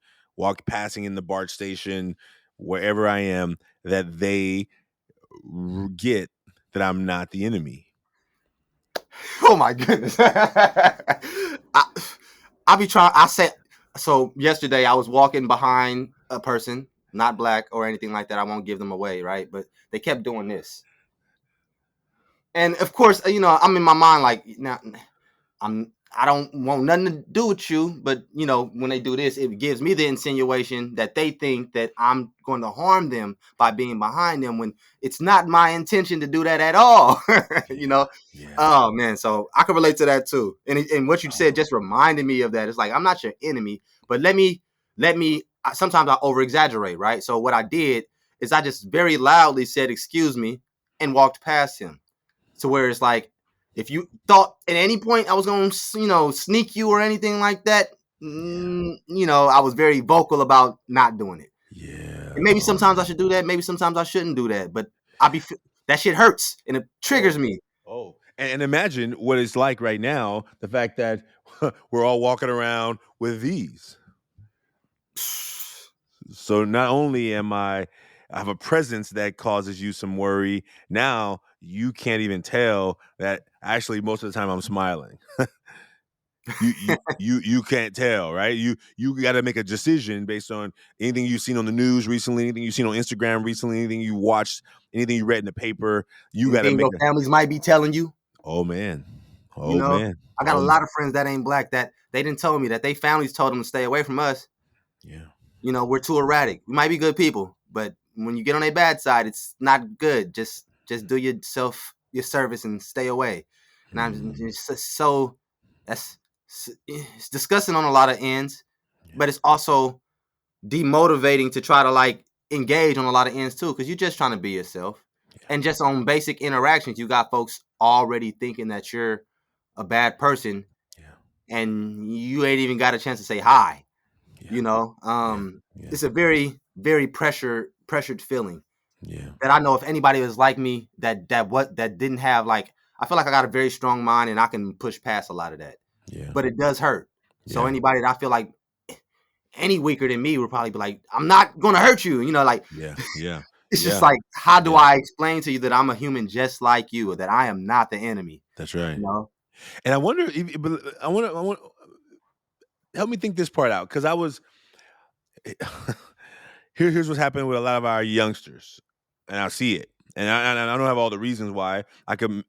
passing in the BART station, wherever I am, that they get that I'm not the enemy. Oh my goodness. I be trying. I said so yesterday. I was walking behind a person, not black or anything like that. I won't give them away, right? But they kept doing this, and of course, I'm in my mind like, now I don't want nothing to do with you, but when they do this, it gives me the insinuation that they think that I'm going to harm them by being behind them when it's not my intention to do that at all. you Yeah, know, yeah. oh man, so I can relate to that too. And what you said Oh, just reminded me of that. It's like I'm not your enemy, but let me. Sometimes I over exaggerate, right? So what I did is I just very loudly said, "Excuse me," and walked past him. To where it's like, if you thought at any point I was going to, sneak you or anything like that, yeah, I was very vocal about not doing it. yeah. And maybe Oh sometimes I man. should do that. Maybe sometimes I shouldn't do that. But that shit hurts and it triggers Oh, me. oh. And imagine what it's like right now. The fact that we're all walking around with these. So not only I have a presence that causes you some worry. Now you can't even tell that actually most of the time I'm smiling. You can't tell, right? You got to make a decision based on anything you've seen on the news recently, anything you've seen on Instagram recently, anything you watched, anything you read in the paper. You got to Anything make your a families might be telling you, oh man, you oh know. man, I got a lot of friends that ain't black that they didn't tell me that they families told them to stay away from us. yeah, We're too erratic. We might be good people, but when you get on a bad side, it's not good. Just do yourself your service and stay away. And I'm mm, just so that's it's disgusting on a lot of ends, yeah, but it's also demotivating to try to like engage on a lot of ends too, because you're just trying to be yourself. yeah, And just on basic interactions, you got folks already thinking that you're a bad person, yeah, and you ain't even got a chance to say hi. yeah, you know yeah, um yeah, it's a very very pressured feeling yeah, that I know if anybody was like me that didn't have like, I feel like I got a very strong mind and I can push past a lot of that, yeah, but it does hurt. So yeah, anybody that I feel like any weaker than me would probably be like, I'm not gonna hurt you, like yeah, yeah, it's just yeah, like, how do yeah. I explain to you that I'm a human just like you, or that I am not the enemy That's you right. know And I wonder if but I want help me think this part out because I was here's what's happening with a lot of our youngsters, and I see it, and I don't have all the reasons why. I could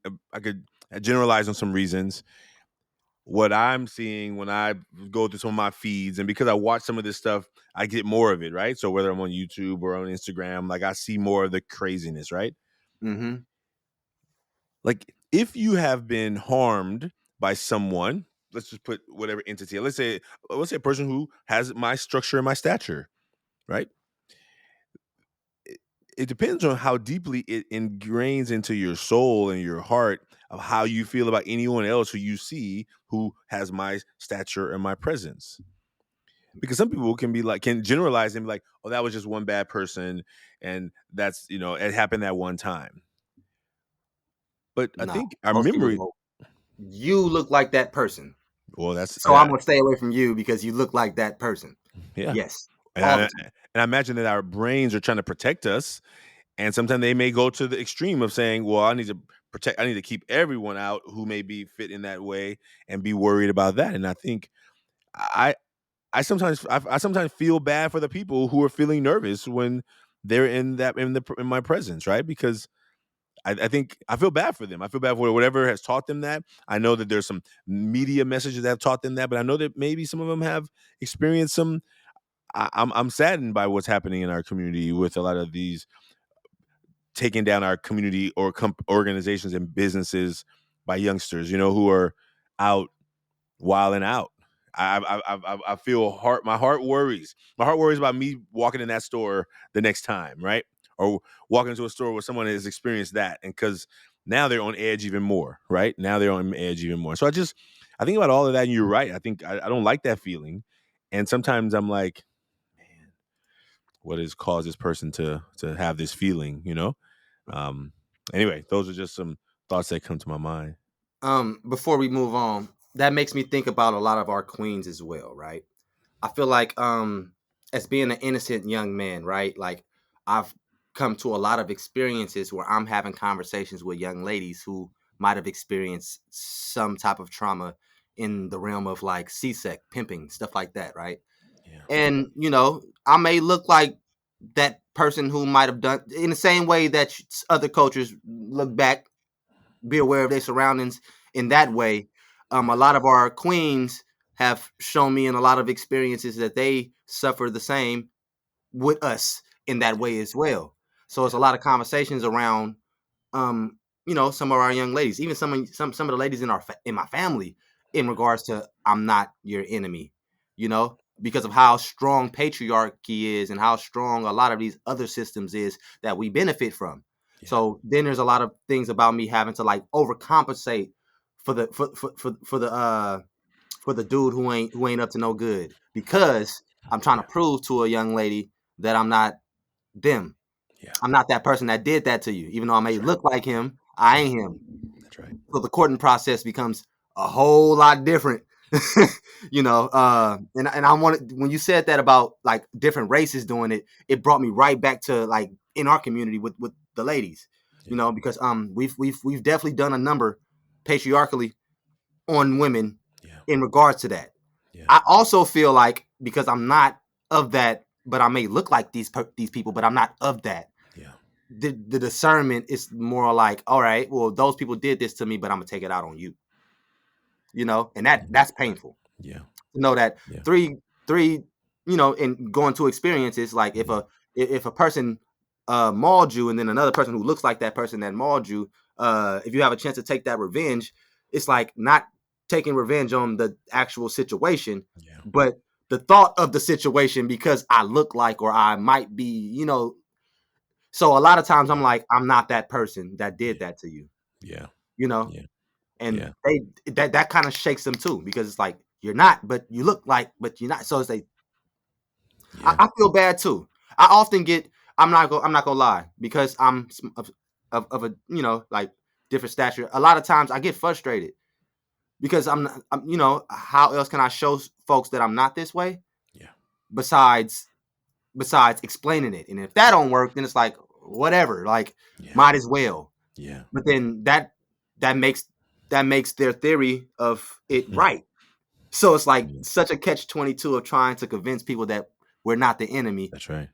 generalize on some reasons. What I'm seeing when I go through some of my feeds, and because I watch some of this stuff, I get more of it, right? So whether I'm on YouTube or on Instagram, like I see more of the craziness, right? mm-hmm. Like if you have been harmed by someone, let's just put whatever entity. Let's say a person who has my structure and my stature, right? It depends on how deeply it ingrains into your soul and your heart of how you feel about anyone else who you see who has my stature and my presence. Because some people can generalize and be like, oh, that was just one bad person, and that's it happened that one time. But I No, think our most people memory, go, you look like that person, well, that's so I'm gonna stay away from you because you look like that person. yeah. Yes, And all the I time. and I imagine that our brains are trying to protect us, and sometimes they may go to the extreme of saying, "Well, I need to keep everyone out who may be fit in that way, and be worried about that." And I think I I sometimes feel bad for the people who are feeling nervous when they're in my presence, right? Because I think I feel bad for them. I feel bad for whatever has taught them that. I know that there's some media messages that have taught them that, but I know that maybe some of them have experienced some I'm saddened by what's happening in our community with a lot of these taking down our community or organizations and businesses by youngsters, who are out wilding out. I feel my heart worries. My heart worries about me walking in that store the next time, right? Or walking into a store where someone has experienced that, and because now they're on edge even more, right? Now they're on edge even more. So I think about all of that, and you're right. I think I don't like that feeling, and sometimes I'm like, man, what has caused this person to have this feeling? Um. Anyway, those are just some thoughts that come to my mind. Before we move on, that makes me think about a lot of our queens as well, right? I feel like as being an innocent young man, right? Like I've come to a lot of experiences where I'm having conversations with young ladies who might have experienced some type of trauma in the realm of like CSEC, pimping, stuff like that, right? Yeah. And I may look like that person who might have done in the same way that other cultures look back, be aware of their surroundings in that way. A lot of our queens have shown me in a lot of experiences that they suffer the same with us in that way as well. So it's Yeah. a lot of conversations around some of our young ladies, even some of the ladies in my family, in regards to I'm not your enemy, because of how strong patriarchy is and how strong a lot of these other systems is that we benefit from. Yeah. So then there's a lot of things about me having to like overcompensate for the for the dude who ain't up to no good, because I'm trying to Yeah. prove to a young lady that I'm not them. Yeah. I'm not that person that did that to you. Even though I may That's right. look like him, I Yeah. ain't him. That's right. So the courting process becomes a whole lot different. And I wanted, when you said that about like different races doing it, it brought me right back to like in our community with the ladies, Yeah. because we've definitely done a number patriarchally on women Yeah. in regards to that. Yeah. I also feel like because I'm not of that, but I may look like these people, but I'm not of that. Yeah. The discernment is more like, all right, well, those people did this to me, but I'm gonna take it out on you, and that's painful Yeah. to know that Yeah. three, and going to experiences like if Mhm. a person mauled you, and then another person who looks like that person that mauled you, if you have a chance to take that revenge, it's like not taking revenge on the actual situation, Yeah. but the thought of the situation because I look like or I might be, so a lot of times I'm Yeah. like, I'm not that person that did Yeah. that to you, Yeah. you know, Yeah. and Yeah. that kind of shakes them too, because it's like you're not, but you look like, but you're not. So it's like Yeah. I feel bad too. I often get. I'm not gonna lie, because I'm of a like different stature. A lot of times I get frustrated because how else can I show folks that I'm not this way Yeah. besides explaining it? And if that don't work, then it's like whatever. Like Yeah. might as well. Yeah. But then that makes their theory of it right. So it's like Yeah. such a catch-22 of trying to convince people that we're not the enemy. That's right.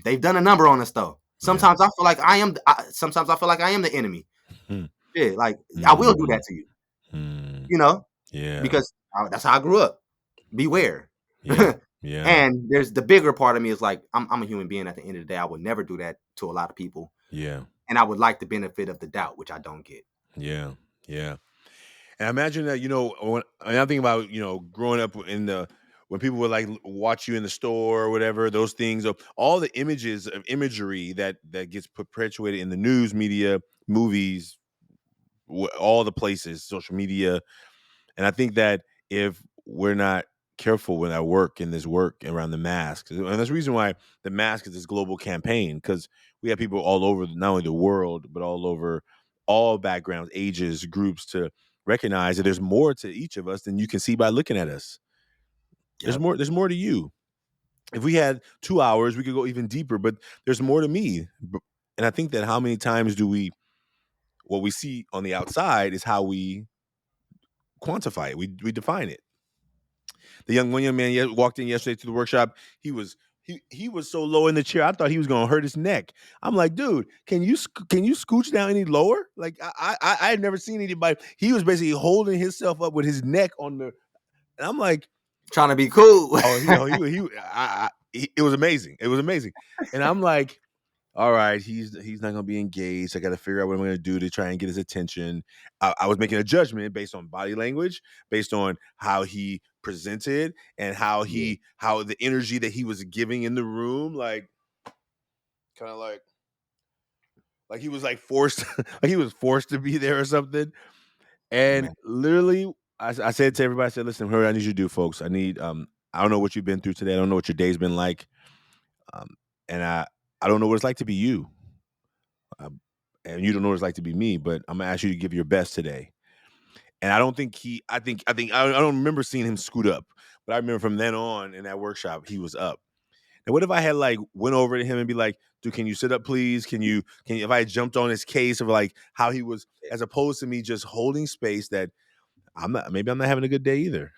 They've done a number on us though. Yeah. Sometimes I feel like I am the enemy. Hmm. Yeah, like I will do that Mm. to you, Mm. you know, Yeah. because that's how I grew up. Beware. Yeah. Yeah. And there's the bigger part of me is like I'm a human being at the end of the day. I would never do that to a lot of people, Yeah. and I would like the benefit of the doubt, which I don't get. Yeah. Yeah. And I imagine that, when I think about, growing up in the when people would like watch you in the store or whatever, those things of all the images of imagery that gets perpetuated in the news media, movies, all the places, social media. And I think that if we're not careful with our work in this work around the masks, and that's the reason why the mask is this global campaign, because we have people all over not only the world, but all over all backgrounds, ages, groups to recognize that there's more to each of us than you can see by looking at us. Yep. There's more to you. If we had 2 hours, we could go even deeper, but there's more to me. And I think that how many times do what we see on the outside is how we quantify it. We define it. One young man walked in yesterday to the workshop. He was so low in the chair, I thought he was going to hurt his neck. I'm like, dude, can you scooch down any lower? Like I had never seen anybody. He was basically holding himself up with his neck on the. And I'm like, Trying to be cool. oh, it was amazing. It was amazing. And I'm like, all right, he's not gonna be engaged. I got to figure out what I'm gonna do to try and get his attention. I was making a judgment based on body language, based on how he presented, and how Yeah, the energy that he was giving in the room, like kind of like he was like forced, like he was forced to be there or something. And man. literally, I said to everybody, I said, listen, what I need you to do, folks. I don't know what you've been through today. I don't know what your day's been like. Um, and I don't know what it's like to be you. And you don't know what it's like to be me, but I'm gonna ask you to give your best today. And I don't think I don't remember seeing him scoot up, but I remember from then on in that workshop, he was up. And what if I had like went over to him and be like, dude, can you sit up, please? If I had jumped on his case of like how he was, as opposed to me just holding space that maybe I'm not having a good day either.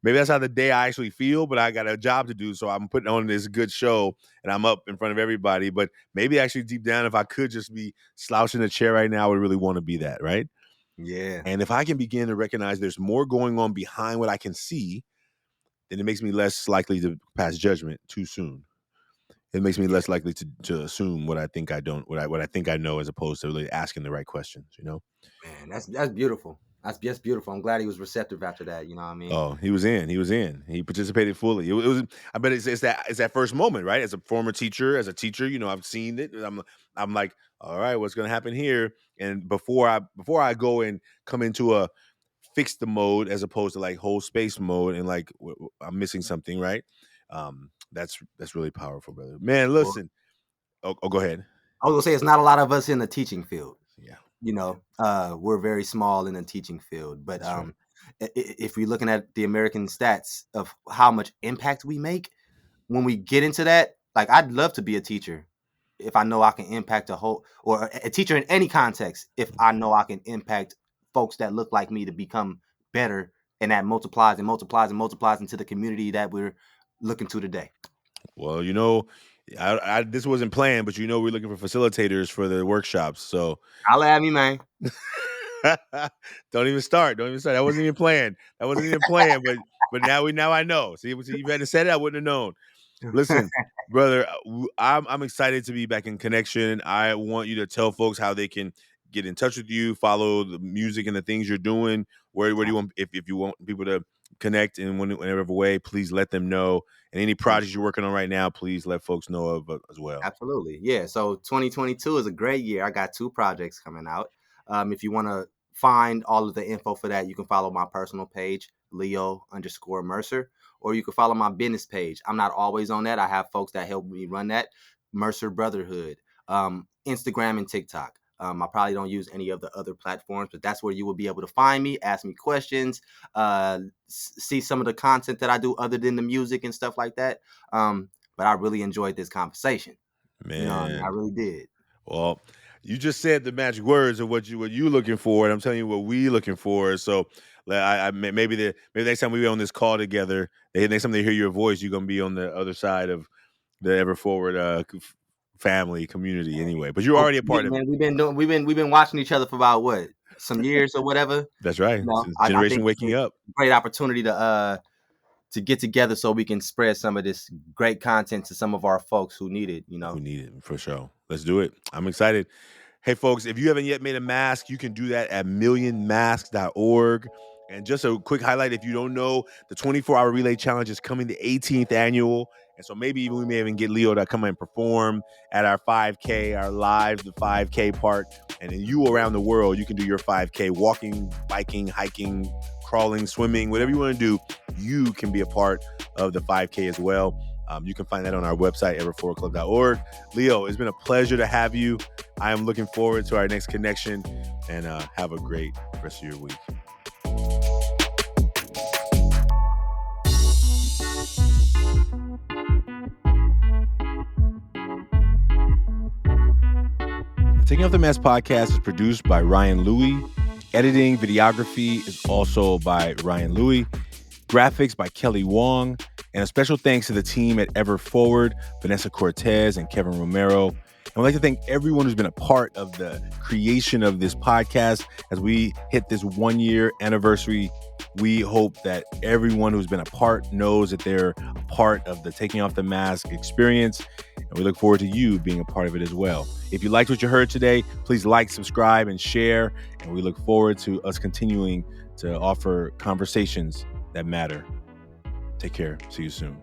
Maybe that's how the day I actually feel, but I got a job to do. So I'm putting on this good show and I'm up in front of everybody. But maybe actually deep down, if I could just be slouching in a chair right now, I would really want to be that, right? Yeah, And if I can begin to recognize there's more going on behind what I can see, then it makes me less likely to pass judgment too soon. It makes me yeah, less likely to assume what I think I don't, what I think I know, as opposed to really asking the right questions, you know? man. That's beautiful. That's just beautiful. I'm glad he was receptive after that. You know what I mean? Oh, he was in. He was in. He participated fully. It was. I bet it's that first moment, right? As a former teacher, I've seen it. I'm like, all right, what's going to happen here? And before I go and come into a fix the mode as opposed to like whole space mode and like I'm missing something, right? That's really powerful, brother. Man, Well, listen. Oh, go ahead. I was gonna say it's not a lot of us in the teaching field. Yeah, You know, we're very small in the teaching field, but that's right. if we're looking at the American stats of how much impact we make, when we get into that, like I'd love to be a teacher if I know I can impact a whole, or a teacher in any context, if I know I can impact folks that look like me to become better, and that multiplies and multiplies and multiplies into the community that we're looking to today. Well, this wasn't planned, but we're looking for facilitators for the workshops. So I'll have me, man. don't even start. Don't even start. That wasn't even planned. But now I know. See, if you hadn't said it, I wouldn't have known. Listen, brother, I'm excited to be back in connection. I want you to tell folks how they can get in touch with you, follow the music and the things you're doing. Where do you want, if you want people to connect in whatever way, please let them know. And any projects you're working on right now, please let folks know of as well. Absolutely. Yeah. So 2022 is a great year. I got 2 projects coming out. If you want to find all of the info for that, you can follow my personal page, Leo_Mercer, or you can follow my business page. I'm not always on that. I have folks that help me run that. Mercer Brotherhood, Instagram and TikTok. I probably don't use any of the other platforms, but that's where you will be able to find me, ask me questions, see some of the content that I do other than the music and stuff like that. But I really enjoyed this conversation. You know what I mean? I Man. really did. Well, you just said the magic words of what you looking for, and I'm telling you what we looking for. So, maybe next time we be on this call together, next time they hear your voice, you're gonna be on the other side of the ever forward family community anyway. But you're already a Hopefully, part of it. man, we've been watching each other for about what, some years or whatever. That's right. You know, Since I generation think it's waking up, a great opportunity to get together so we can spread some of this great content to some of our folks who need it. You who know, need it for sure. Let's do it. I'm excited. Hey, folks, if you haven't yet made a mask, you can do that at millionmasks.org. And just a quick highlight, if you don't know, the 24-hour relay challenge is coming, the 18th annual. And so maybe we may even get Leo to come and perform at our 5K, the 5K part. And then you around the world, you can do your 5K, walking, biking, hiking, crawling, swimming, whatever you want to do, you can be a part of the 5K as well. You can find that on our website, ever4club.org. Leo, it's been a pleasure to have you. I am looking forward to our next connection, and have a great rest of your week. The Taking Off the Mask podcast is produced by Ryan Louie. Editing, videography is also by Ryan Louie. Graphics by Kelly Wong. And a special thanks to the team at Ever Forward, Vanessa Cortez and Kevin Romero. And I'd like to thank everyone who's been a part of the creation of this podcast. As we hit this 1-year anniversary, we hope that everyone who's been a part knows that they're part of the Taking Off the Mask experience, and we look forward to you being a part of it as well. If you liked what you heard today, please like, subscribe, and share, and we look forward to us continuing to offer conversations that matter. Take care. See you soon.